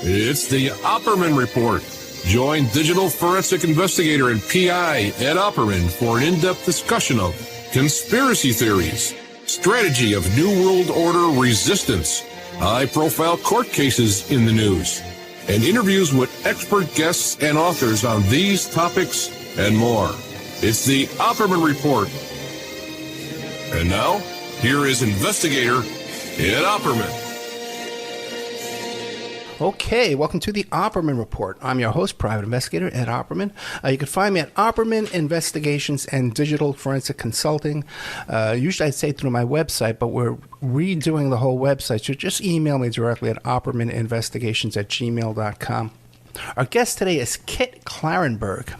It's the Opperman Report. Join digital forensic investigator and PI Ed Opperman for an in-depth discussion of conspiracy theories, strategy of New World Order resistance, high-profile court cases in the news, and interviews with expert guests and authors on these topics and more. It's the Opperman Report. And now, here is investigator Ed Opperman. Okay, welcome to the Opperman Report. I'm your host, private investigator Ed Opperman. You can find me at Opperman Investigations and Digital Forensic Consulting. Usually I'd say through my website, but we're redoing the whole website, so just email me directly at oppermaninvestigations@gmail.com. Our guest today is Kit Klarenberg.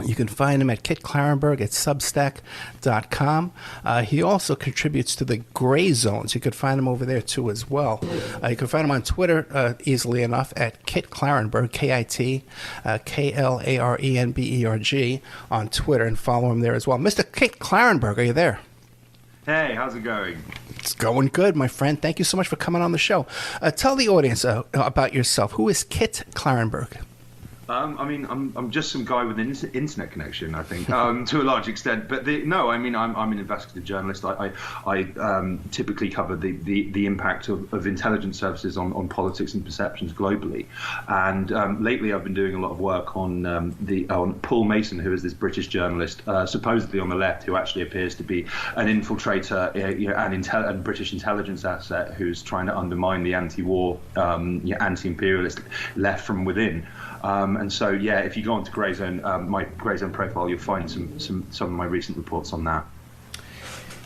You can find him at Kit Klarenberg at substack.com. He also contributes to the Gray Zones. You could find him over there, too, as well. You can find him on Twitter, easily enough, at Kit Klarenberg, K-I-T, Klarenberg on Twitter, and follow him there as well. Mr. Kit Klarenberg, are you there? Hey, how's it going? It's going good, my friend. Thank you so much for coming on the show. Tell the audience about yourself. Who is Kit Klarenberg? I'm just some guy with an internet connection, I think, to a large extent. But I'm an investigative journalist. I typically cover the impact of intelligence services on politics and perceptions globally. And lately, I've been doing a lot of work on Paul Mason, who is this British journalist, supposedly on the left, who actually appears to be an infiltrator, and British intelligence asset, who's trying to undermine the anti-war, anti-imperialist left from within. And so, if you go onto Gray Zone, my Gray Zone profile, you'll find some of my recent reports on that.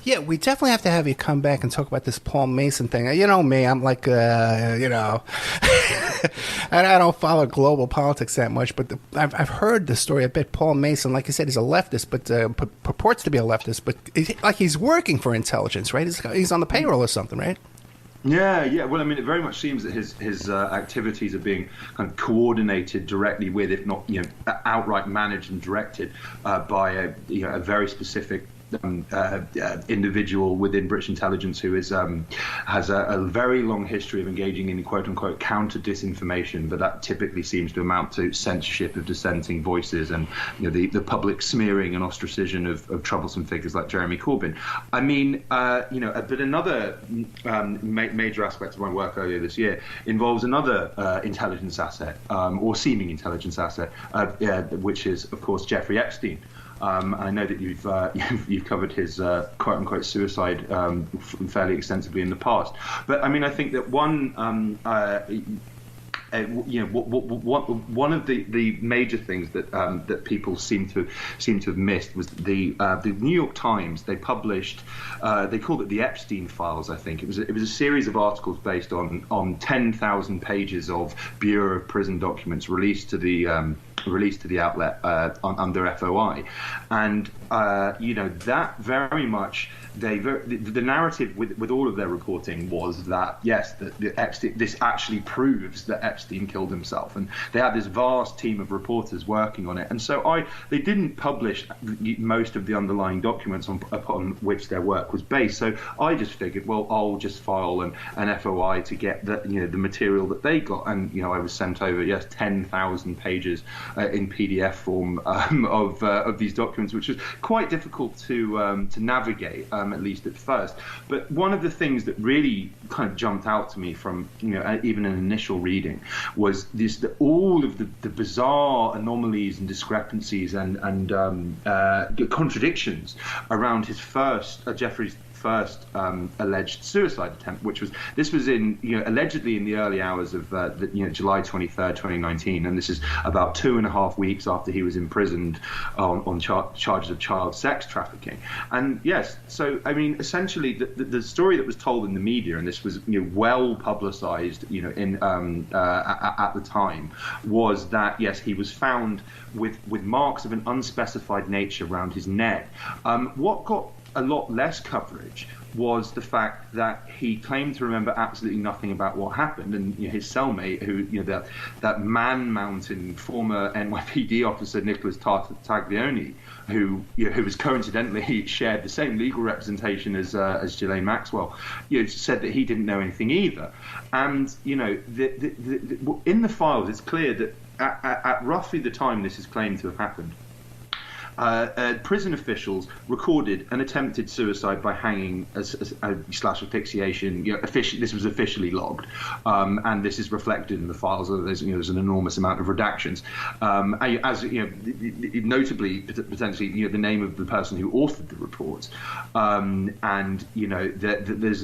Yeah, we definitely have to have you come back and talk about this Paul Mason thing. You know me, I'm like, I don't follow global politics that much, but I've heard the story a bit. Paul Mason, like you said, he's a leftist, but purports to be a leftist, but he's working for intelligence, right? He's on the payroll or something, right? Yeah. Well, it very much seems that his activities are being kind of coordinated directly with, if not, outright managed and directed by a very specific individual within British intelligence who has a very long history of engaging in quote-unquote counter disinformation, but that typically seems to amount to censorship of dissenting voices and the public smearing and ostracization of troublesome figures like Jeremy Corbyn. But another major aspect of my work earlier this year involves another intelligence asset, or seeming intelligence asset, which is, of course, Jeffrey Epstein. I know that you've covered his quote-unquote suicide fairly extensively in the past. But I think that one of the major things that people seem to have missed was the New York Times. They published, they called it the Epstein Files. I think it was a series of articles based on 10,000 pages of Bureau of Prison documents released to the outlet under FOI, and that very much the narrative with all of their reporting was that yes, this actually proves that Epstein killed himself, and they had this vast team of reporters working on it. And so they didn't publish most of the underlying documents upon which their work was based. So I just figured, well, I'll just file an FOI to get the material that they got, and I was sent over 10,000 pages in PDF form of these documents, which was quite difficult to navigate, at least at first. But one of the things that really kind of jumped out to me from even an initial reading was all of the bizarre anomalies and discrepancies and contradictions around Jeffrey's first alleged suicide attempt, this was in allegedly in the early hours of July 23rd, 2019, and this is about 2.5 weeks after he was imprisoned on charges of child sex trafficking. And yes, so essentially the story that was told in the media, and this was well publicized at the time, was that yes, he was found with marks of an unspecified nature around his neck. What got a lot less coverage was the fact that he claimed to remember absolutely nothing about what happened, and his cellmate, who that Man Mountain former NYPD officer Nicholas Tartaglione, who was coincidentally shared the same legal representation as Ghislaine Maxwell, said that he didn't know anything either. And in the files, it's clear that at roughly the time this is claimed to have happened, prison officials recorded an attempted suicide by hanging slash asphyxiation. This was officially logged, and this is reflected in the files. There's an enormous amount of redactions, notably potentially the name of the person who authored the report, and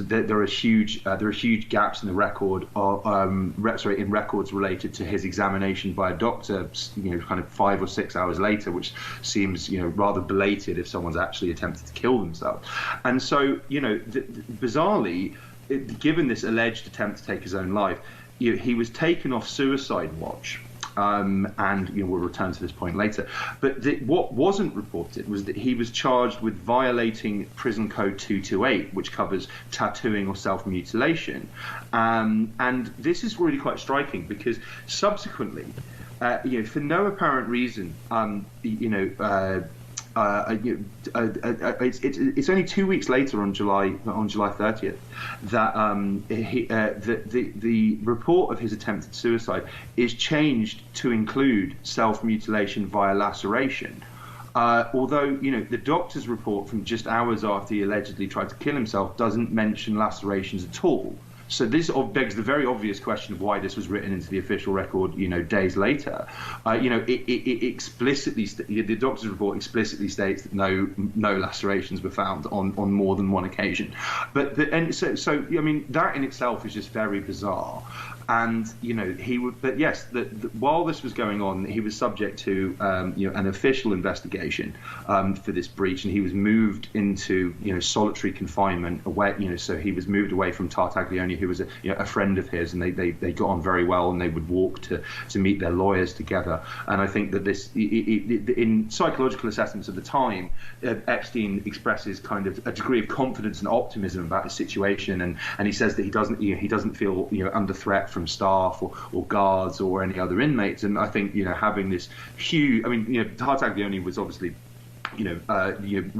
there are huge gaps in the record, in records related to his examination by a doctor, kind of 5 or 6 hours later, which seems rather belated if someone's actually attempted to kill themselves. And so bizarrely, given this alleged attempt to take his own life, he was taken off suicide watch. And we'll return to this point later. But what wasn't reported was that he was charged with violating Prison Code 228, which covers tattooing or self-mutilation. And this is really quite striking because subsequently, for no apparent reason, it's only 2 weeks later, on July 30th, that the report of his attempted suicide is changed to include self-mutilation via laceration. Although the doctor's report from just hours after he allegedly tried to kill himself doesn't mention lacerations at all. So this begs the very obvious question of why this was written into the official record, days later. It explicitly, the doctor's report explicitly states that no lacerations were found on more than one occasion. But that in itself is just very bizarre. And while this was going on, he was subject to an official investigation for this breach, and he was moved into solitary confinement away. So he was moved away from Tartaglione, who was a friend of his, and they got on very well, and they would walk to meet their lawyers together. And I think that this, in psychological assessments at the time, Epstein expresses kind of a degree of confidence and optimism about his situation, and he says that he doesn't feel under threat from staff or guards or any other inmates. And I think having this huge, Tartaglione was obviously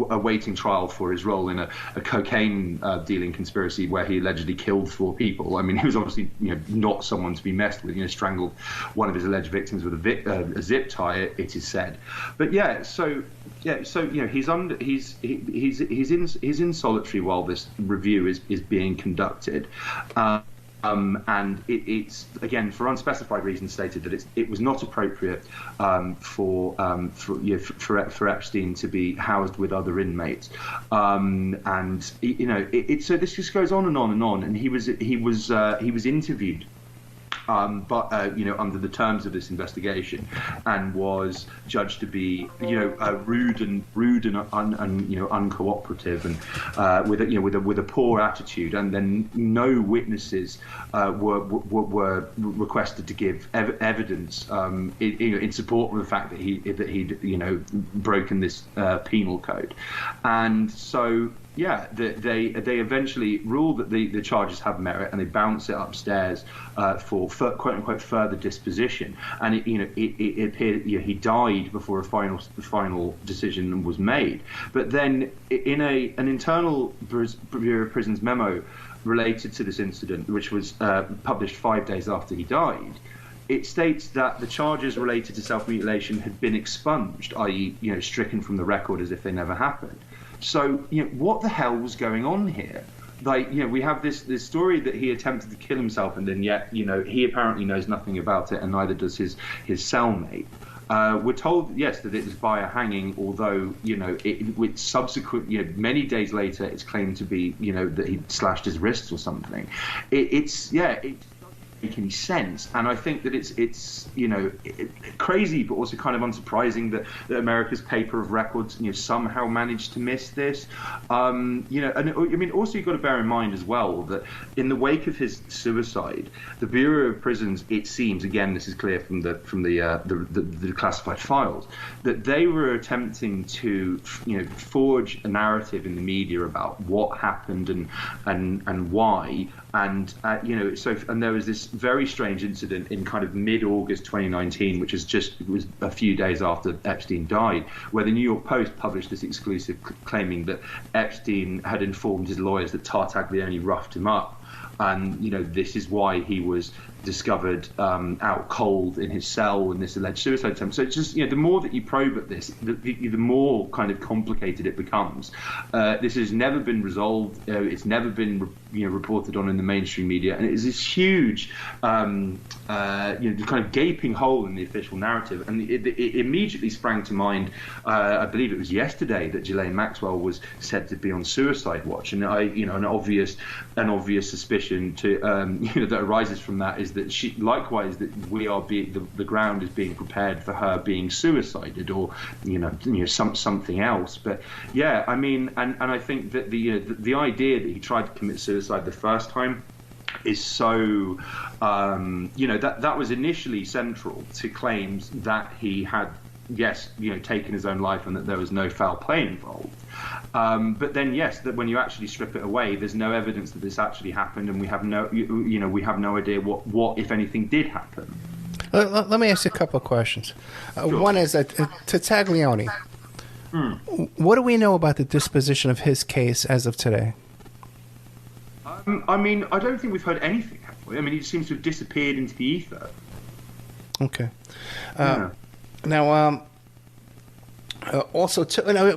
awaiting trial for his role in a cocaine dealing conspiracy where he allegedly killed 4 people. He was obviously not someone to be messed with. Strangled one of his alleged victims with a zip tie, it is said. But he's in solitary while this review is being conducted. And it's again, for unspecified reasons, stated that it was not appropriate for Epstein to be housed with other inmates, so this just goes on and on and on. And he was interviewed, under the terms of this investigation, and was judged to be, rude and uncooperative, and with a poor attitude. And then no witnesses were requested to give evidence in support of the fact that he'd broken this penal code. And so they eventually rule that the charges have merit, and they bounce it upstairs for quote unquote further disposition. And it appeared he died before the final decision was made. But then in an internal Bureau of Prisons memo related to this incident, which was published 5 days after he died, it states that the charges related to self-mutilation had been expunged, i.e., stricken from the record as if they never happened. So, what the hell was going on here? We have this story that he attempted to kill himself, and then yet, he apparently knows nothing about it, and neither does his cellmate. We're told, yes, that it was by a hanging, although, with subsequent, many days later, it's claimed to be, that he slashed his wrists or something. It make any sense. And I think that it's crazy, but also kind of unsurprising that America's paper of records somehow managed to miss this. And I mean, also you've got to bear in mind as well that in the wake of his suicide, the Bureau of Prisons, it seems, again this is clear from the classified files, that they were attempting to forge a narrative in the media about what happened and why. And and there was this very strange incident in kind of mid-August 2019, which was a few days after Epstein died, where the New York Post published this exclusive claiming that Epstein had informed his lawyers that Tartaglione roughed him up, and this is why he was discovered out cold in his cell in this alleged suicide attempt. So it's just the more that you probe at this, the more kind of complicated it becomes. This has never been resolved. It's never been reported on in the mainstream media, and it is this huge kind of gaping hole in the official narrative. And it immediately sprang to mind. I believe it was yesterday that Ghislaine Maxwell was said to be on suicide watch, and an obvious suspicion to that arises from that is that she, likewise, that the ground is being prepared for her being suicided or something else. But yeah, I mean, and I think that the idea that he tried to commit suicide the first time is so that was initially central to claims that he had taken his own life and that there was no foul play involved. But then, that when you actually strip it away, there's no evidence that this actually happened, and we have no idea what if anything did happen. Let me ask you a couple of questions. Sure. One is that Tartaglione. What do we know about the disposition of his case as of today? I mean, I don't think we've heard anything, have we? I mean, he seems to have disappeared into the ether. Okay. Now, also,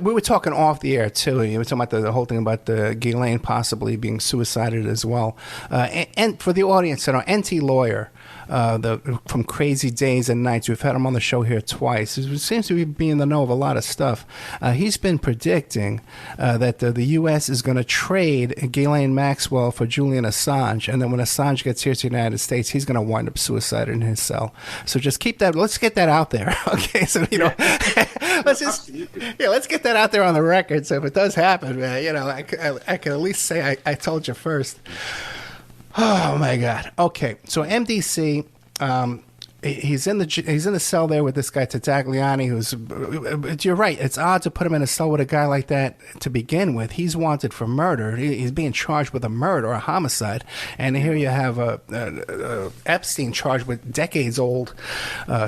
we were talking off the air, too. You were talking about the whole thing about Ghislaine possibly being suicided as well. And for the audience, NT Lawyer, from Crazy Days and Nights, we've had him on the show here twice. He seems to be in the know of a lot of stuff. He's been predicting that the U.S. is going to trade Ghislaine Maxwell for Julian Assange, and then when Assange gets here to the United States, he's going to wind up suicided in his cell. So just keep that. Let's get that out there, okay? So let's get that out there on the record. So if it does happen, man, I can at least say I told you first. Oh my God. Okay, so MDC, he's in the cell there with this guy Tartaglione, who's. You're right. It's odd to put him in a cell with a guy like that to begin with. He's wanted for murder. He's being charged with a murder or a homicide, and here you have Epstein charged with decades-old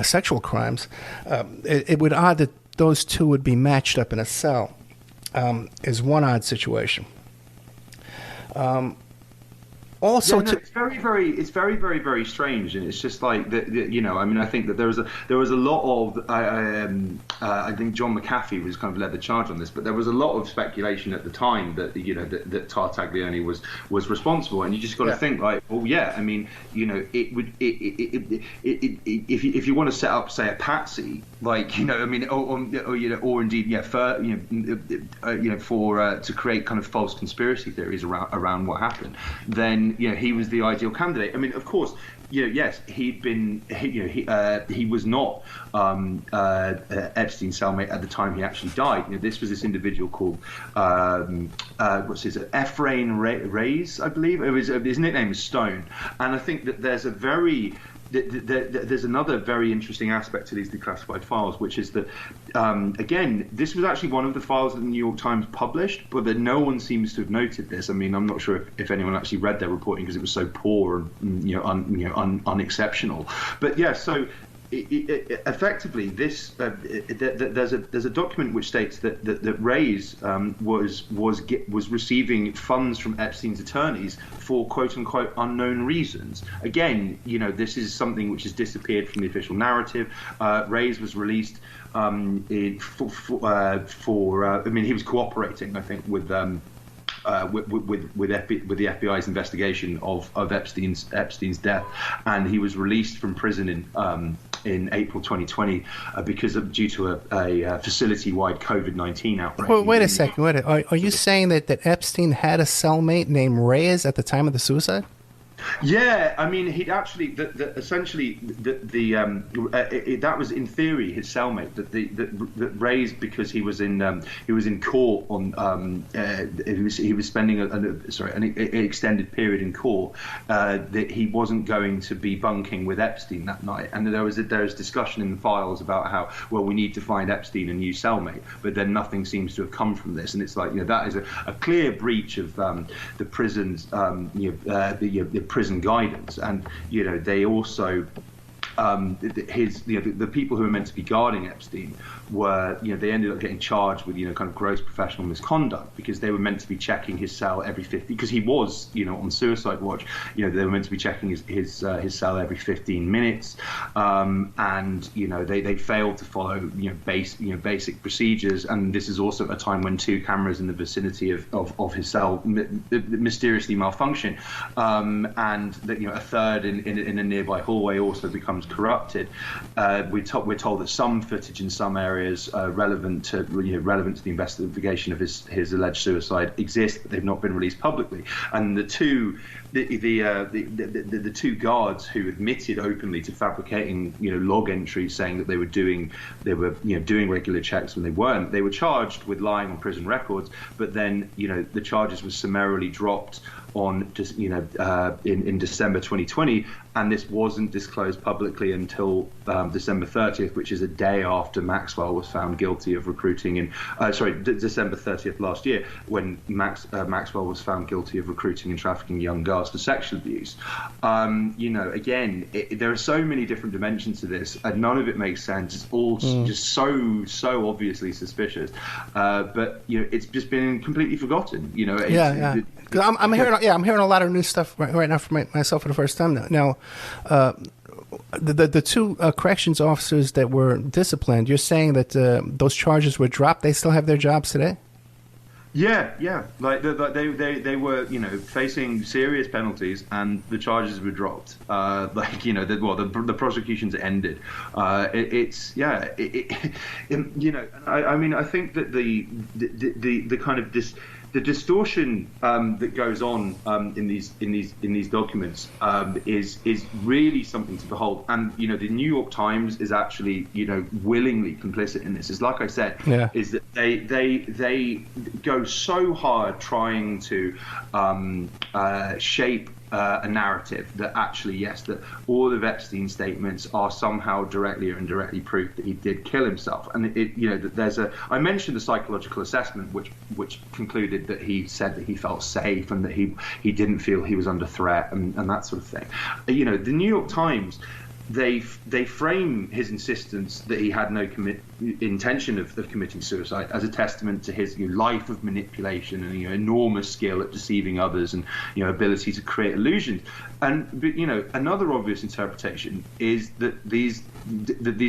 sexual crimes. It would odd that those two would be matched up in a cell. Is one odd situation. Also, it's very, very, very strange, and it's just like that. I mean, I think that there was a lot of. I think John McAfee was kind of led the charge on this, but there was a lot of speculation at the time that that Tartaglione was responsible, and you just got to think like, well, yeah, I mean, it would if you want to set up, say, a patsy, like I mean, or indeed, for to create kind of false conspiracy theories around what happened, then he was the ideal candidate. I mean, of course, yes, he'd been, he was not Epstein's cellmate at the time he actually died. This was this individual called Ephraim Reyes, I believe. His nickname is Stone, and I think that there's there's another very interesting aspect to these declassified files, which is that, again, this was actually one of the files that the New York Times published, but that no one seems to have noted this. I mean, I'm not sure if anyone actually read their reporting because it was so poor and unexceptional. But yeah, so effectively, this there's a document which states that Reyes was receiving funds from Epstein's attorneys for quote unquote unknown reasons. Again, this is something which has disappeared from the official narrative. Reyes was released I mean, he was cooperating, I think, with the FBI's investigation of Epstein's death, and he was released from prison in April 2020 due to a facility-wide COVID-19 outbreak. Well, wait a second. Are you saying that Epstein had a cellmate named Reyes at the time of the suicide? Yeah, I mean, he'd actually essentially that was in theory his cellmate that raised because he was in court on he was spending an extended period in court, that he wasn't going to be bunking with Epstein that night, and there was discussion in the files about how, well, we need to find Epstein a new cellmate, but then nothing seems to have come from this, and it's like, that is a clear breach of the prison's the prison guidance. And they also the people who were meant to be guarding Epstein were, they ended up getting charged with, kind of gross professional misconduct, because they were meant to be checking his cell every 50, because he was, on suicide watch. They were meant to be checking his cell every 15 minutes, and they failed to follow basic procedures. And this is also a time when 2 cameras in the vicinity of his cell mysteriously malfunction, and that a third in a nearby hallway also becomes corrupted. We're told that some footage in some areas relevant to the investigation of his alleged suicide exist, but they've not been released publicly. And the two guards who admitted openly to fabricating log entries saying that they were doing regular checks when they weren't, they were charged with lying on prison records, but then the charges were summarily dropped on in December 2020, and this wasn't disclosed publicly until December 30th, which is a day after Maxwell was found guilty of recruiting December 30th last year, when Maxwell was found guilty of recruiting and trafficking young girls for sexual abuse. Again, there are so many different dimensions to this, and none of it makes sense. It's all just so obviously suspicious, but it's just been completely forgotten. Because I'm hearing a lot of new stuff right now for myself for the first time now. The 2 corrections officers that were disciplined, you're saying that those charges were dropped? They still have their jobs today? Yeah. Like they were, facing serious penalties, and the charges were dropped. The prosecutions ended. I think that the kind of the distortion that goes on in these documents is really something to behold. And the New York Times is actually willingly complicit in this. Is like I said, is that they go so hard trying to shape a narrative that actually, yes, that all of Epstein's statements are somehow directly or indirectly proof that he did kill himself. And that I mentioned the psychological assessment, which concluded that he said that he felt safe and that he didn't feel he was under threat and that sort of thing. The New York Times, they frame his insistence that he had no intention of committing suicide as a testament to his life of manipulation and enormous skill at deceiving others and ability to create illusions. And another obvious interpretation is that these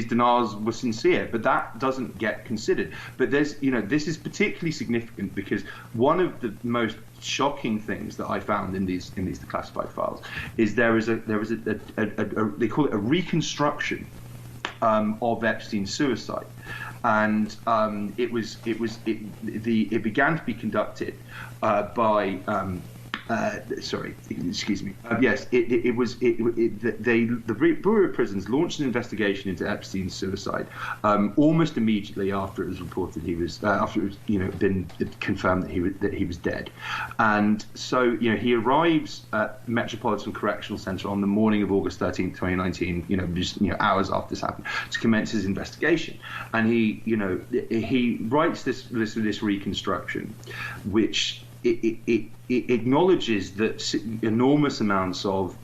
denials were sincere, but that doesn't get considered. But there's this is particularly significant because one of the most shocking things that I found in these declassified files is there was a they call it a reconstruction of Epstein's suicide, and it began to be conducted by excuse me. Yes, the Bureau of Prisons launched an investigation into Epstein's suicide almost immediately after it was reported after it was been confirmed that he was dead, and so he arrives at Metropolitan Correctional Center on the morning of August 13th, 2019. Just hours after this happened, to commence his investigation, and he writes this reconstruction, which it acknowledges that enormous amounts of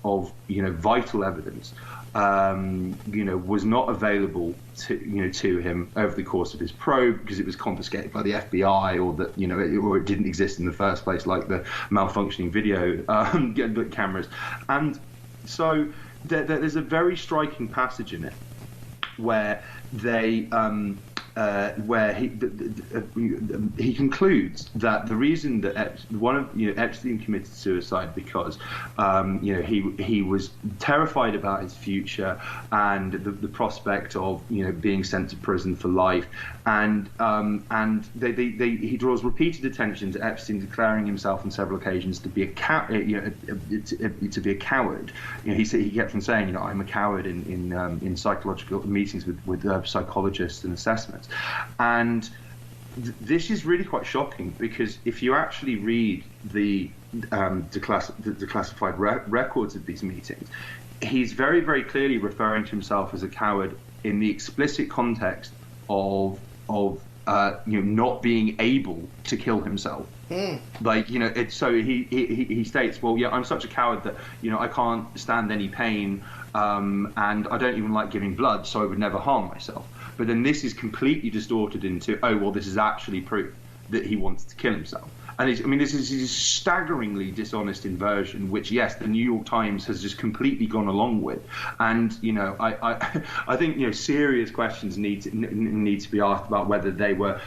vital evidence was not available to him over the course of his probe because it was confiscated by the FBI, or that or it didn't exist in the first place, like the malfunctioning video cameras. And so there's a very striking passage in it where they where he concludes that the reason that Epstein committed suicide because he was terrified about his future and the prospect of being sent to prison for life, and he draws repeated attention to Epstein declaring himself on several occasions to be a coward. He kept on saying, I'm a coward in psychological meetings with psychologists and assessments. And this is really quite shocking, because if you actually read the declassified records of these meetings, he's very, very clearly referring to himself as a coward in the explicit context of not being able to kill himself. So he states, well, I'm such a coward that I can't stand any pain, and I don't even like giving blood, so I would never harm myself. But then this is completely distorted into, this is actually proof that he wanted to kill himself. And this is a staggeringly dishonest inversion, which, yes, the New York Times has just completely gone along with. And I think serious questions need to be asked about whether they were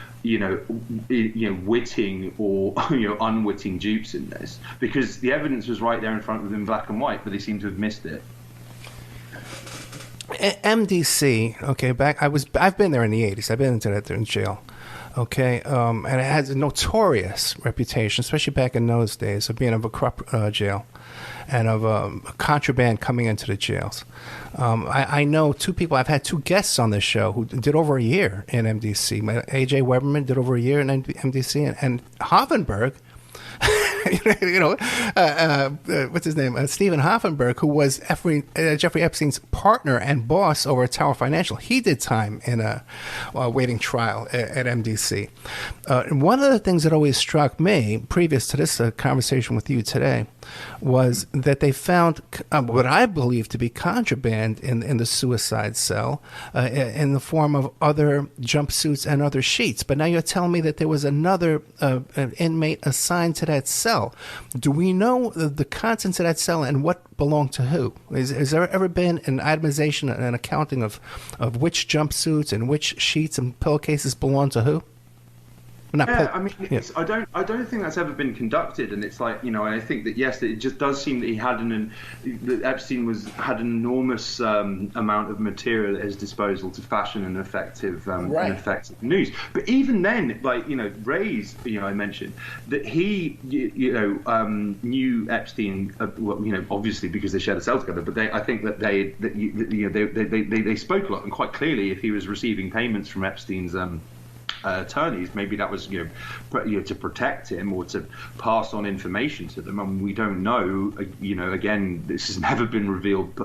witting or unwitting dupes in this, because the evidence was right there in front of them, in black and white, but they seem to have missed it. MDC, okay, I've been there in the 80s. I've been into that in jail. Okay, and it has a notorious reputation, especially back in those days, of being of a corrupt jail and of contraband coming into the jails. I know two people. I've had two guests on this show who did over a year in MDC. AJ Weberman did over a year in MDC, and Hoffenberg. What's his name? Stephen Hoffenberg, who was Jeffrey Epstein's partner and boss over at Tower Financial. He did time in a waiting trial at MDC. And one of the things that always struck me, previous to this conversation with you today, was that they found what I believe to be contraband in the suicide cell in the form of other jumpsuits and other sheets. But now you're telling me that there was another inmate assigned to that cell. Do we know the contents of that cell and what belonged to who? Has there ever been an itemization and an accounting of which jumpsuits and which sheets and pillowcases belong to who? I don't think that's ever been conducted, and it's like, I think that, yes, it just does seem that he had that Epstein had an enormous amount of material at his disposal to fashion an effective news. But even then, Ray's, I mentioned that he, knew Epstein, obviously because they shared a cell together. But I think that they spoke a lot, and quite clearly, if he was receiving payments from Epstein's attorneys, maybe that was to protect him or to pass on information to them. And we don't know. Again, this has never been revealed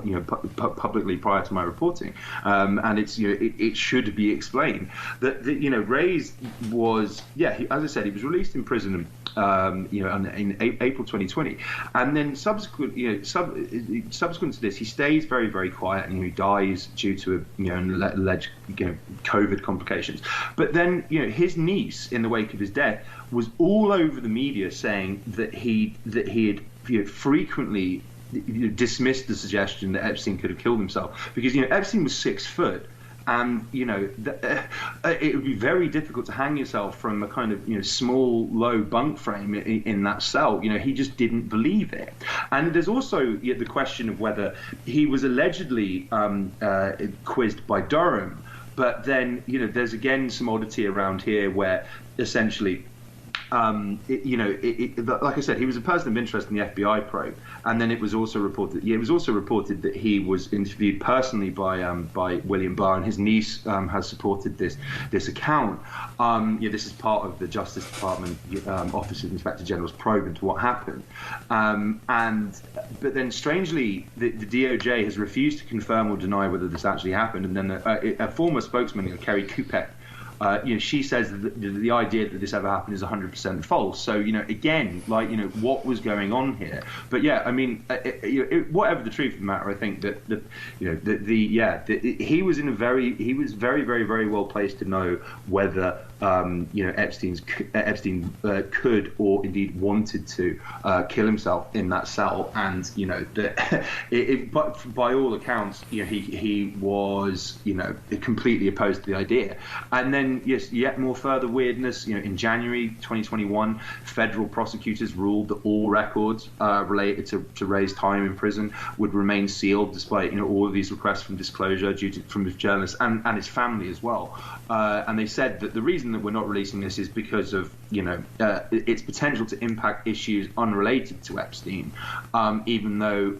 publicly prior to my reporting, and it's it should be explained that Ray's was as I said, he was released in prison in April 2020, and then subsequent to this, he stays very, very quiet, and he dies due to alleged COVID complications. But then his niece, in the wake of his death, was all over the media saying that he had frequently dismissed the suggestion that Epstein could have killed himself, because Epstein was 6 foot. And it would be very difficult to hang yourself from a kind of small, low bunk frame in that cell. He just didn't believe it. And there's also the question of whether he was allegedly quizzed by Durham, but then there's again some oddity around here where essentially. Like I said, he was a person of interest in the FBI probe, and then it was also reported. That he was interviewed personally by William Barr, and his niece has supported this account. This is part of the Justice Department Office of Inspector General's probe into what happened. But then strangely, the DOJ has refused to confirm or deny whether this actually happened. And then a former spokesman, Kerry Kupek, she says that the idea that this ever happened is 100% false. So, again, what was going on here? But yeah, I mean, whatever the truth of the matter, I think that he was very, very, very well placed to know whether Epstein could or indeed wanted to kill himself in that cell, and but by all accounts, he was completely opposed to the idea. And then then, yes, yet more further weirdness. In January 2021, federal prosecutors ruled that all records related to Ray's time in prison would remain sealed, despite all of these requests from disclosure from his journalists and his family as well. And they said that the reason that we're not releasing this is because of its potential to impact issues unrelated to Epstein, even though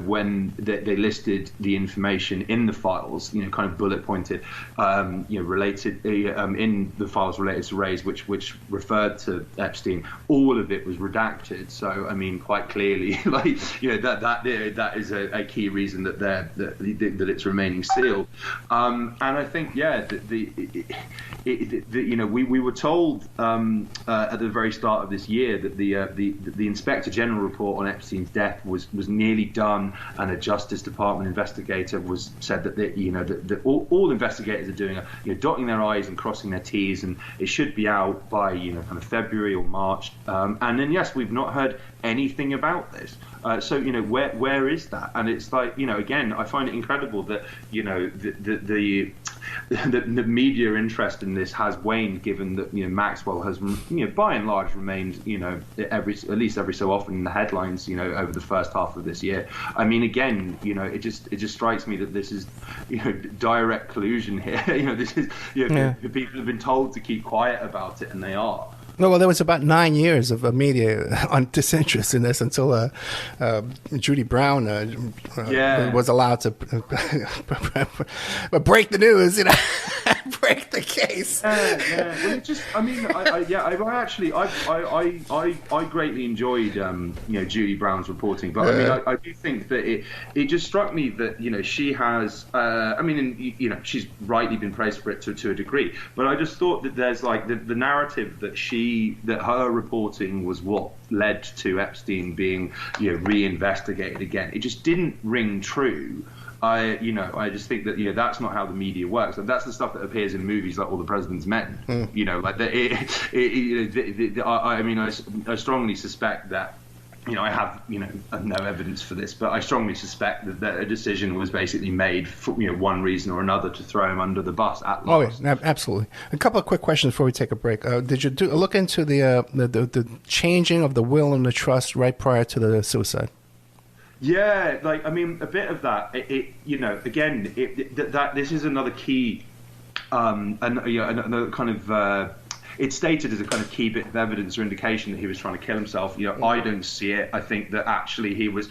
when they listed the information in the files, kind of bullet pointed, related in the files related to Ray's, which referred to Epstein, all of it was redacted. So I mean, quite clearly, that is a key reason that it's remaining sealed. And I think, we were told at the very start of this year that the Inspector General report on Epstein's death was nearly done, and a Justice Department investigator said that all investigators are doing dotting their I's and crossing their T's, and it should be out by kind of February or March. And then yes, we've not heard anything about this. So where is that? And it's like, again, I find it incredible that the media interest in this has waned, given that Maxwell has by and large remained at least every so often in the headlines over the first half of this year. I mean, again, it just strikes me that this is direct collusion here. This is people have been told to keep quiet about it, and they are. Well, there was about 9 years of media on disinterest in this until Judy Brown was allowed to break the news, break the case. Yeah. Well, it just, I mean, I greatly enjoyed, Judy Brown's reporting, but I mean, I do think that it just struck me that she has, she's rightly been praised for it to a degree, but I just thought that there's like the narrative that her reporting was what led to Epstein being reinvestigated again. It just didn't ring true. I just think that that's not how the media works. And that's the stuff that appears in movies like All the President's Men. I strongly suspect that. I have no evidence for this, but I strongly suspect that a decision was basically made for one reason or another to throw him under the bus at last. Oh, yeah, absolutely. A couple of quick questions before we take a break. Did you look into the changing of the will and the trust right prior to the suicide? Yeah, a bit of that. This is another key, another kind of. It's stated as a kind of key bit of evidence or indication that he was trying to kill himself. I don't see it. I think that actually he was,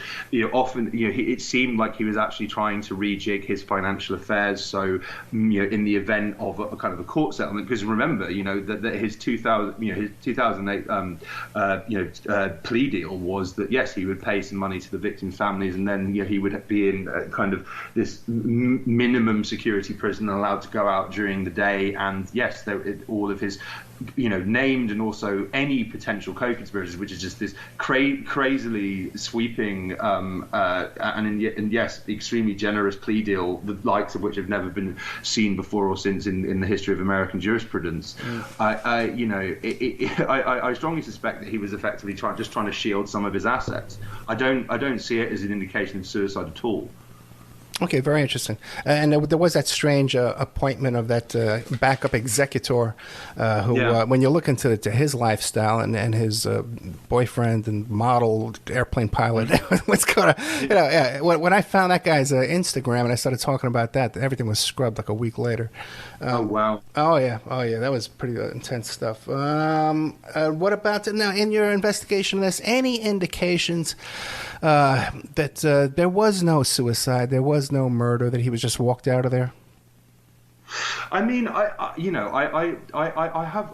often, it seemed like he was actually trying to rejig his financial affairs. So, in the event of a kind of a court settlement, because remember, that his 2008, plea deal was that yes, he would pay some money to the victims' families, and then he would be in kind of this minimum security prison, allowed to go out during the day, and yes, all of his named and also any potential co-conspirators, which is just this crazily sweeping and yes, extremely generous plea deal, the likes of which have never been seen before or since in the history of American jurisprudence. I strongly suspect that he was effectively trying to shield some of his assets. I don't see it as an indication of suicide at all. Okay, very interesting. And there was that strange appointment of that backup executor who, when you look into his lifestyle and his boyfriend and model, airplane pilot, what's going on? When I found that guy's Instagram and I started talking about that, everything was scrubbed like a week later. Oh, wow. Oh, yeah. That was pretty intense stuff. What about now, in your investigation of this, any indications that there was no suicide, there was no murder, that he was just walked out of there? I mean, I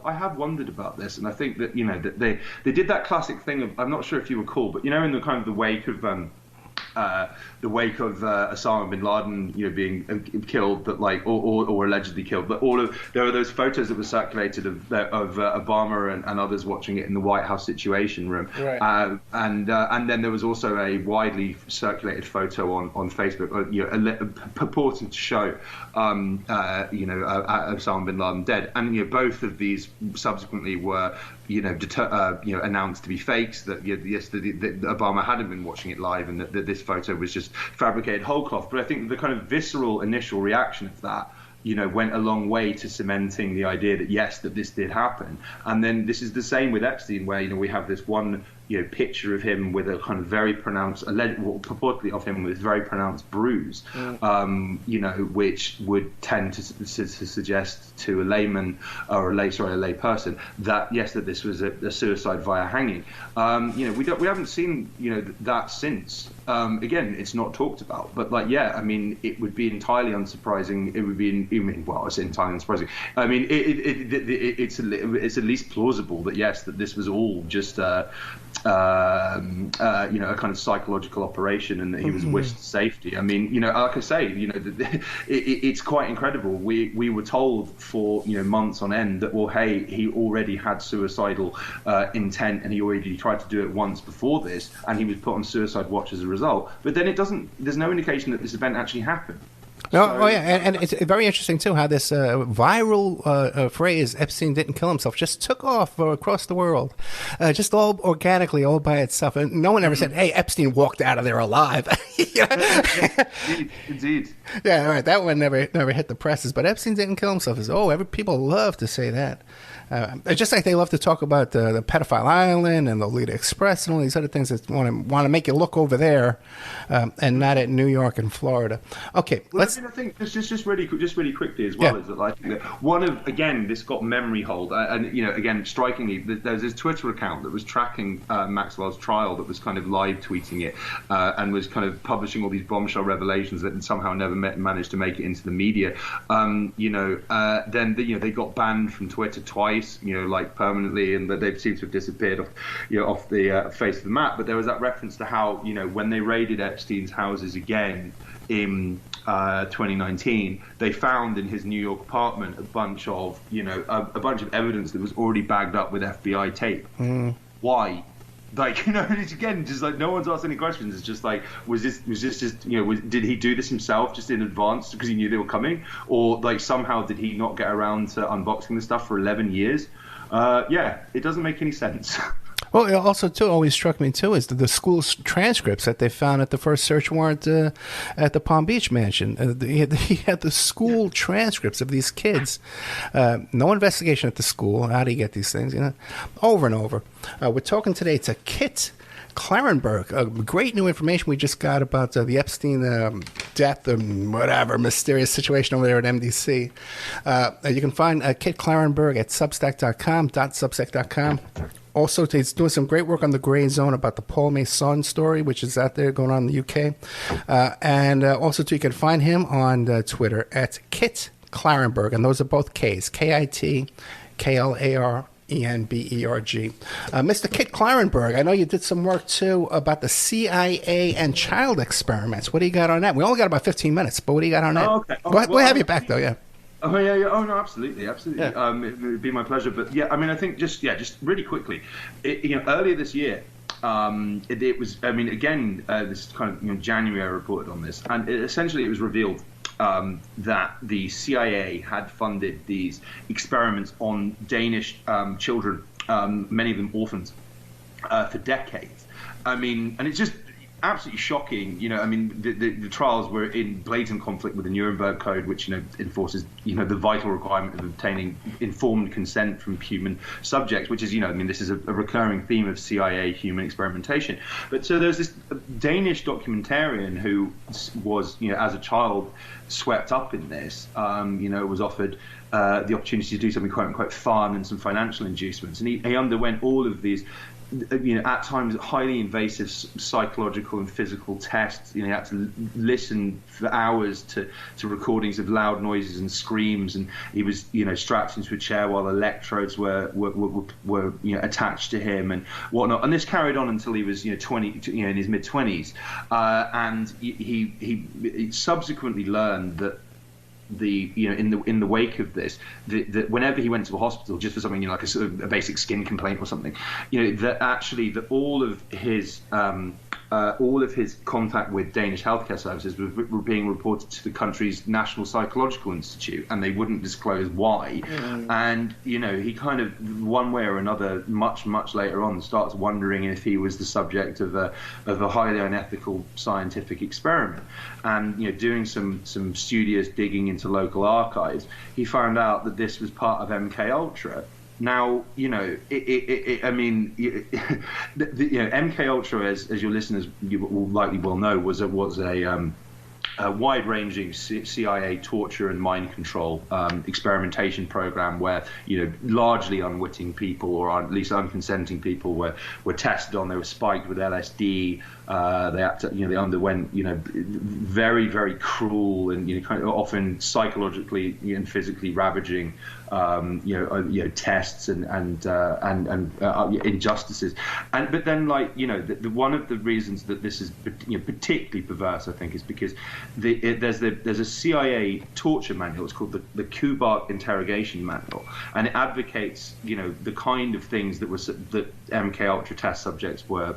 have wondered about this, and I think that that they did that classic thing of, I'm not sure if you recall, but in the kind of the wake of Osama bin Laden, being killed, but or allegedly killed, but there were those photos that were circulated of Obama and others watching it in the White House Situation Room, right. And then there was also a widely circulated photo on Facebook, purporting to show Osama bin Laden dead, and both of these subsequently were announced to be fakes, that that Obama hadn't been watching it live, and that this photo was just fabricated whole cloth. But I think the kind of visceral initial reaction of that went a long way to cementing the idea that yes, that this did happen. And then this is the same with Epstein, where we have this one picture of him with a kind of very pronounced, purportedly of him with very pronounced bruise, which would tend to suggest to a layman or a lay person that yes, that this was a suicide via hanging. We haven't seen that since. Again, it's not talked about, but it would be entirely unsurprising. It would be it's entirely unsurprising. I mean, it's at least plausible that yes, that this was all just a kind of psychological operation, and that he was wished safety. I mean, like I say, it's quite incredible. We were told for months on end that, well, hey, he already had suicidal intent, and he already tried to do it once before this, and he was put on suicide watch as a result. But then there's no indication that this event actually happened. No, and it's very interesting too how this viral phrase "Epstein didn't kill himself" just took off across the world, just all organically, all by itself. And no one ever said, "Hey, Epstein walked out of there alive." Indeed. Yeah, right. That one never hit the presses. But Epstein didn't kill himself. People love to say that. Just like they love to talk about the pedophile island and the Lolita Express and all these other things that want to make you look over there and not at New York and Florida. Okay, let's. I think just really quickly as well, is that one of, again, this got memory hold, and again, strikingly, there's this Twitter account that was tracking Maxwell's trial, that was kind of live tweeting it and was kind of publishing all these bombshell revelations that somehow never managed to make it into the media. Then they got banned from Twitter twice, permanently, and that they seem to have disappeared off the face of the map. But there was that reference to how when they raided Epstein's houses again in 2019, they found in his New York apartment a bunch of evidence that was already bagged up with FBI tape. Why? It's again just like no one's asked any questions. It's just like, was this just did he do this himself just in advance because he knew they were coming, or somehow did he not get around to unboxing the stuff for 11 years? It doesn't make any sense. Well, it also, too, always struck me, too, is the school transcripts that they found at the first search warrant at the Palm Beach mansion. He had the school transcripts of these kids. No investigation at the school. How do you get these things? Over and over. We're talking today to Kit Clarenberg. Great new information we just got about the Epstein death and whatever mysterious situation over there at MDC. You can find Kit Clarenberg at substack.com. Also, he's doing some great work on the Gray Zone about the Paul Masson story, which is out there going on in the UK. And also, too, you can find him on Twitter at Kit Clarenberg, and those are both Ks, KIT, KLARENBERG. Mr. Kit Clarenberg, I know you did some work, too, about the CIA and child experiments. What do you got on that? We only got about 15 minutes, but what do you got on that? Oh, okay. We'll have you back, though, yeah. Oh yeah. Oh no, absolutely. Yeah. It would be my pleasure. But yeah, I mean, I think just really quickly, earlier this year, it was. I mean, again, this is kind of January I reported on this, and essentially it was revealed that the CIA had funded these experiments on Danish children, many of them orphans, for decades. I mean, and it's just absolutely shocking. The trials were in blatant conflict with the Nuremberg Code, which enforces the vital requirement of obtaining informed consent from human subjects, which is this is a recurring theme of CIA human experimentation. But so there's this Danish documentarian who was as a child swept up in this, was offered the opportunity to do something quote unquote fun and some financial inducements, and he underwent all of these at times highly invasive psychological and physical tests. He had to listen for hours to recordings of loud noises and screams, and he was strapped into a chair while electrodes were attached to him and whatnot. And this carried on until he was 20, in his mid-20s, and he subsequently learned that in the wake of this, that whenever he went to a hospital just for something like a basic skin complaint or something, that all of his all of his contact with Danish healthcare services were being reported to the country's National Psychological Institute, and they wouldn't disclose why. And he kind of, one way or another, much later on, starts wondering if he was the subject of a highly unethical scientific experiment. And doing some studious digging into local archives, he found out that this was part of MK Ultra. Now, MK Ultra, as your listeners will likely well know, was a wide-ranging CIA torture and mind control experimentation program where largely unwitting people, or at least unconsenting people, were tested on. They were spiked with LSD. They underwent very, very cruel and kind of often psychologically and physically ravaging tests and injustices. But then one of the reasons that this is particularly perverse, I think, is because there's a CIA torture manual. It's called the Kubark Interrogation Manual, and it advocates the kind of things that MK Ultra test subjects were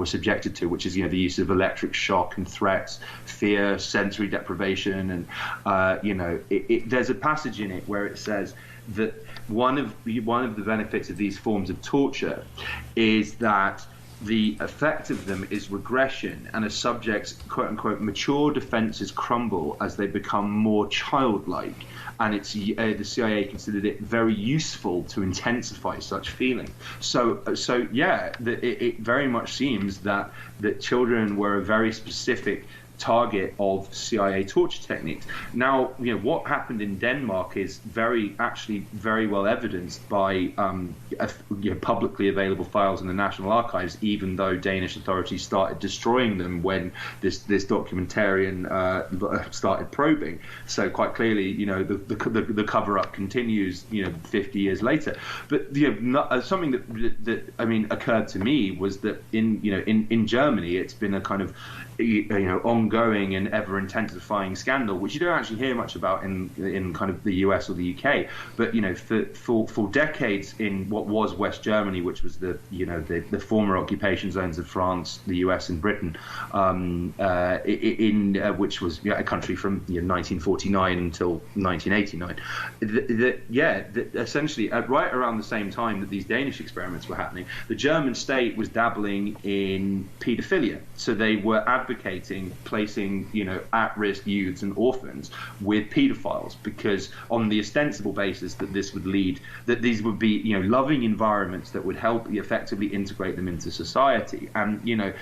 subjected to, which is the use of electric shock and threats, fear, sensory deprivation, and there's a passage in it where it says that one of the benefits of these forms of torture is that the effect of them is regression, and a subject's quote-unquote mature defenses crumble as they become more childlike. And the CIA considered it very useful to intensify such feeling. So it very much seems that children were a very specific target of CIA torture techniques. Now, what happened in Denmark is very well evidenced by publicly available files in the National Archives, even though Danish authorities started destroying them when this documentarian started probing. So quite clearly, the cover-up continues 50 years later. But something that occurred to me was that in Germany, it's been a kind of ongoing and ever intensifying scandal, which you don't actually hear much about in kind of the US or the UK. But for decades in what was West Germany, which was the former occupation zones of France, the US, and Britain, which was a country from 1949 until 1989. Essentially, right around the same time that these Danish experiments were happening, the German state was dabbling in paedophilia. So they were advocating placing at-risk youths and orphans with paedophiles, because on the ostensible basis that these would be loving environments that would help effectively integrate them into society. And the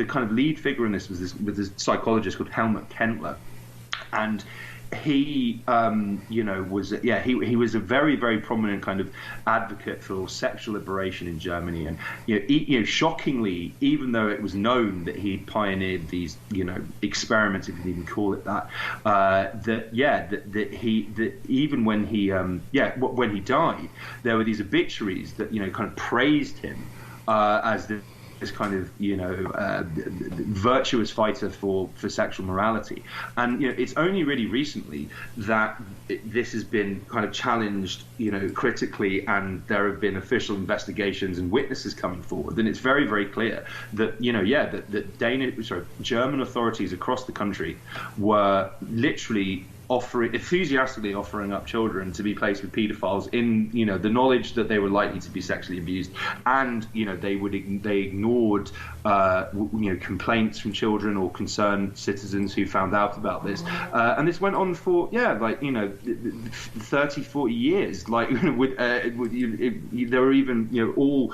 kind of lead figure in this was this psychologist called Helmut Kendler, and he was a very, very prominent kind of advocate for sexual liberation in Germany. And shockingly, even though it was known that he pioneered these experiments, if you can even call it that, even when he died, there were these obituaries that kind of praised him as this kind of virtuous fighter for sexual morality. And it's only really recently that this has been kind of challenged critically, and there have been official investigations and witnesses coming forward. And it's very, very clear that German authorities across the country were literally enthusiastically offering up children to be placed with paedophiles in the knowledge that they were likely to be sexually abused, and they ignored complaints from children or concerned citizens who found out about this, and this went on for 30-40 years. There were even all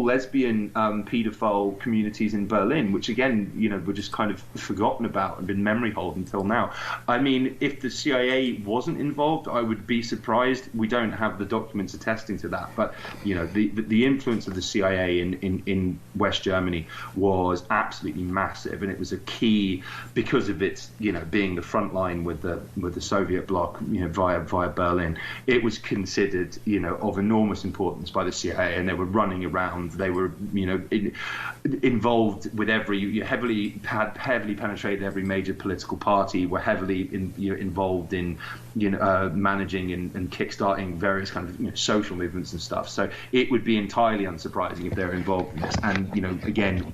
lesbian paedophile communities in Berlin, which again were just kind of forgotten about and been memory hold until now. I mean, if the CIA wasn't involved, I would be surprised. We don't have the documents attesting to that, but the influence of the CIA in West Germany was absolutely massive, and it was a key because of its, being the front line with the Soviet bloc, via Berlin. It was considered, of enormous importance by the CIA, and they were running around. They were, involved with heavily penetrated every major political party. Were heavily involved in, managing and kickstarting various kind of social movements and stuff. So it would be entirely unsurprising if they're involved in this. And again,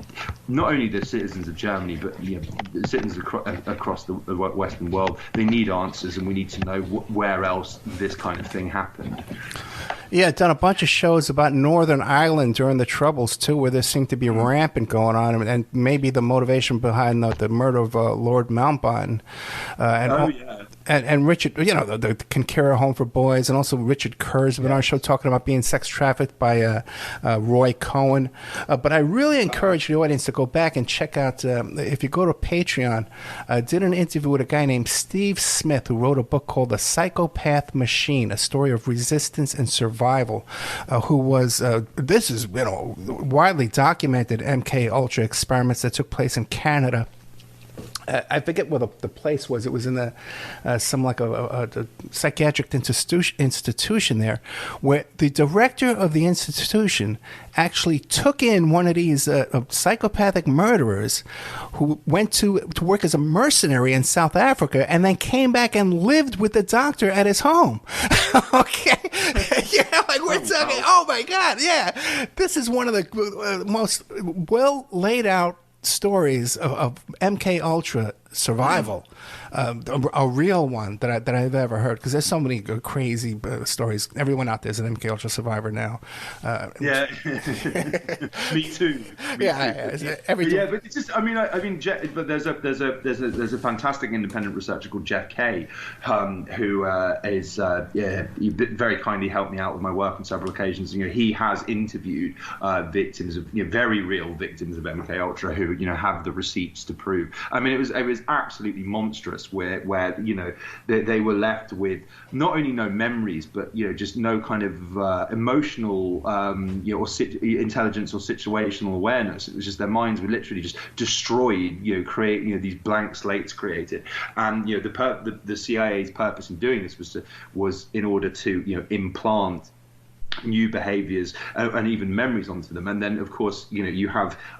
not only the citizens of Germany, but the citizens across the Western world, they need answers, and we need to know where else this kind of thing happened. Yeah, I've done a bunch of shows about Northern Ireland during the Troubles, too, where there seemed to be rampant going on, and maybe the motivation behind the murder of Lord Mountbatten. And Richard, the Kinkera Home for Boys, and also Richard Kerr's been on our show talking about being sex trafficked by Roy Cohn. But I really encourage the audience to go back and check out, if you go to Patreon, did an interview with a guy named Steve Smith, who wrote a book called The Psychopath Machine, a story of resistance and survival, who was, this is, widely documented MK Ultra experiments that took place in Canada. I forget where the place was. It was in a psychiatric institution there, where the director of the institution actually took in one of these psychopathic murderers who went to work as a mercenary in South Africa, and then came back and lived with the doctor at his home. Okay, yeah, like we're talking. Oh my God, yeah, this is one of the most well laid out stories of MK Ultra survival, a real one that I've ever heard, because there's so many crazy stories. Everyone out there is an MK Ultra survivor now. Yeah, me too. Yeah, but it's just, but there's a fantastic independent researcher called Jeff Kay, who is very kindly helped me out with my work on several occasions. He has interviewed victims of, very real victims of MK Ultra who have the receipts to prove. It was absolutely monstrous, where they were left with not only no memories, but just no kind of emotional intelligence or situational awareness. It was just their minds were literally just destroyed. These blank slates created, and the CIA's purpose in doing this was in order to implant new behaviors and even memories onto them. And then, of course,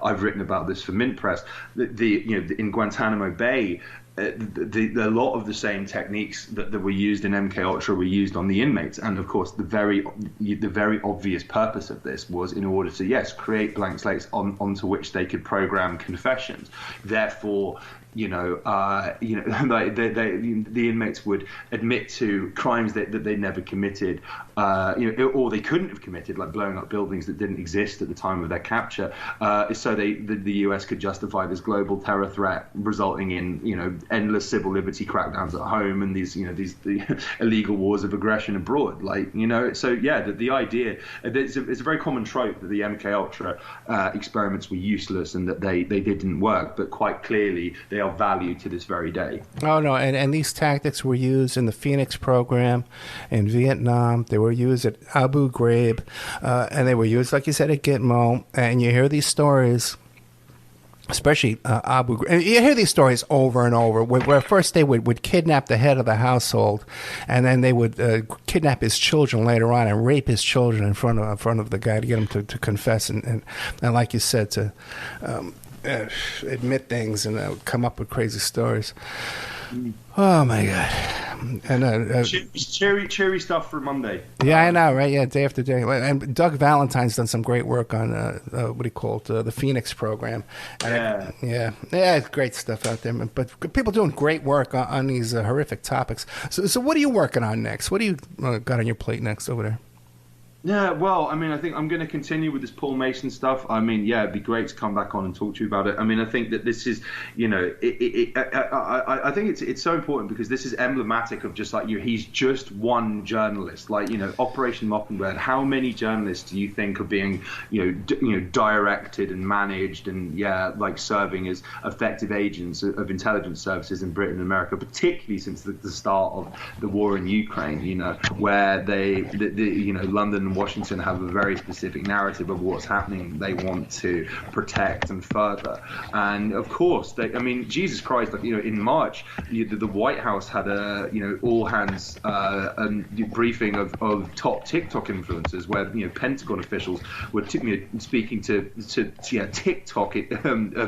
I've written about this for Mint Press. In Guantanamo Bay, a lot of the same techniques that were used in MK Ultra were used on the inmates. And of course, the very obvious purpose of this was in order to create blank slates onto which they could program confessions. Therefore, the inmates would admit to crimes that they never committed, or they couldn't have committed, like blowing up buildings that didn't exist at the time of their capture, so the US could justify this global terror threat, resulting in endless civil liberty crackdowns at home and these illegal wars of aggression abroad. The idea, it's a very common trope that the MK Ultra experiments were useless and that they didn't work, but quite clearly they are valued to this very day. Oh no, and these tactics were used in the Phoenix program in Vietnam. They were used at Abu Ghraib, and they were used, like you said, at Gitmo. And you hear these stories, especially Abu Ghraib. You hear these stories over and over, where first they would kidnap the head of the household, and then they would kidnap his children later on and rape his children in front of the guy to get him to confess and like you said, to admit things and come up with crazy stories. Oh my God! And cheery stuff for Monday. Yeah, I know, right? Yeah, day after day. And Doug Valentine's done some great work on what do you call it, the Phoenix program. And yeah, great stuff out there. But people doing great work on these horrific topics. So what are you working on next? What do you got on your plate next over there? Yeah, well, I think I'm going to continue with this Paul Mason stuff. It'd be great to come back on and talk to you about it. I think that this is, I think it's so important because this is emblematic of just like he's just one journalist. Operation Mockingbird. How many journalists do you think are being, directed and managed and serving as effective agents of intelligence services in Britain and America, particularly since the start of the war in Ukraine? Where London and Washington have a very specific narrative of what's happening. They want to protect and further. And of course, Jesus Christ, in March, the White House had a, all hands briefing of top TikTok influencers, where Pentagon officials were speaking to TikTok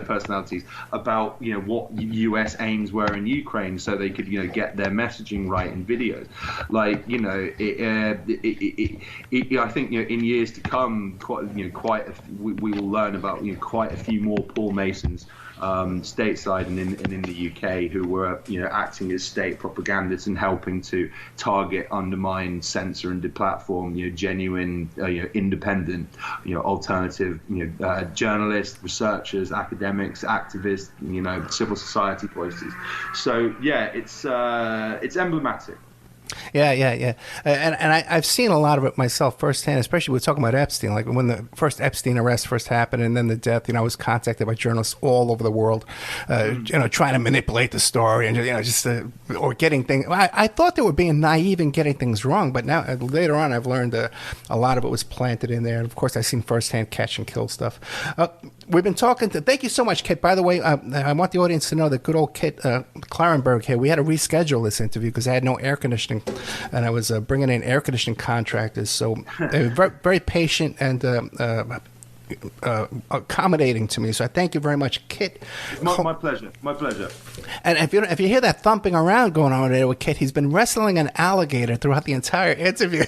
personalities about what U.S. aims were in Ukraine, so they could get their messaging right in videos. I think in years to come, we will learn about quite a few more Paul Masons stateside and in the UK who were acting as state propagandists and helping to target, undermine, censor and deplatform genuine independent alternative journalists, researchers, academics, activists, civil society voices. So it's emblematic. Yeah. And I've seen a lot of it myself firsthand, especially we're talking about Epstein. Like when the first Epstein arrest first happened and then the death, I was contacted by journalists all over the world, trying to manipulate the story and, or getting things. I thought they were being naive and getting things wrong, but now later on I've learned a lot of it was planted in there. And of course, I've seen firsthand catch and kill stuff. We've been talking to, thank you so much, Kit. By the way, I want the audience to know that good old Kit Clarenberg here, we had to reschedule this interview because I had no air conditioning. And I was bringing in air conditioning contractors, so they were very, very patient and accommodating to me. So I thank you very much, Kit. My pleasure. My pleasure. And if you hear that thumping around going on there with Kit, he's been wrestling an alligator throughout the entire interview.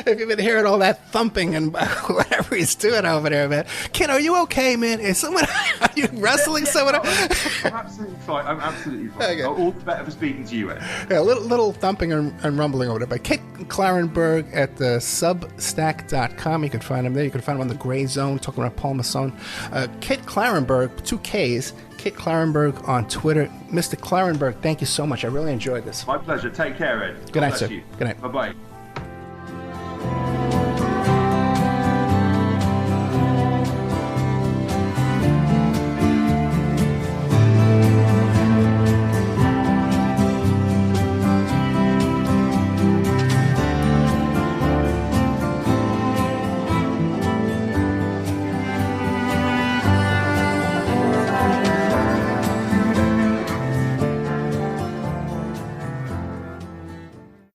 If you've been hearing all that thumping and whatever he's doing over there, man. Kit, are you okay, man? Are you wrestling someone? I'm absolutely fine. Okay. All the better for speaking to you, Ed. Yeah, a little thumping and rumbling over there. But Kit Clarenberg at Substack.com. You can find him there. You can find him on the Gray Zone, talking about Paul Masson. Kit Clarenberg, 2 Ks. Kit Clarenberg on Twitter. Mr. Clarenberg, thank you so much. I really enjoyed this. My pleasure. Take care, Ed. Good night, sir. Good night. Bye-bye.